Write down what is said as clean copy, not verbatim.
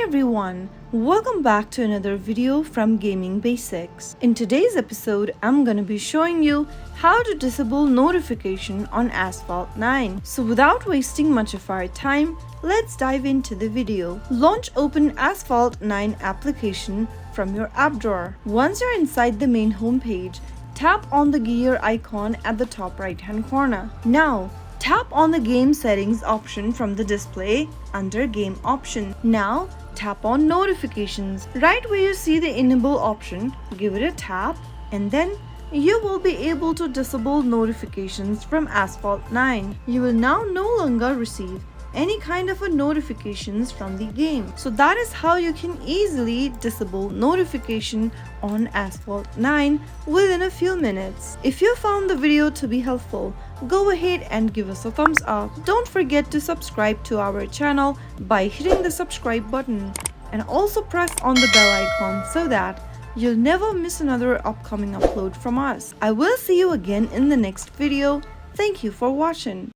everyone, welcome back to another video from Gaming Basics. In today's episode, I'm gonna be showing you how to disable notification on Asphalt 9. So without wasting much of our time, let's dive into the video. Launch Open Asphalt 9 application from your app drawer. Once you're inside the main homepage, tap on the gear icon at the top right hand corner. Now, tap on the game settings option from the display under game option. Now tap on notifications. Right where you see the enable option, give it a tap and then you will be able to disable notifications from Asphalt 9. You will now no longer receive any kind of a notifications from the game. So that is how you can easily disable notification on Asphalt 9 within a few minutes. If you found the video to be helpful, go ahead and give us a thumbs up. Don't forget to subscribe to our channel by hitting the subscribe button and also press on the bell icon so that you'll never miss another upcoming upload from us. I will see you again in the next video. Thank you for watching.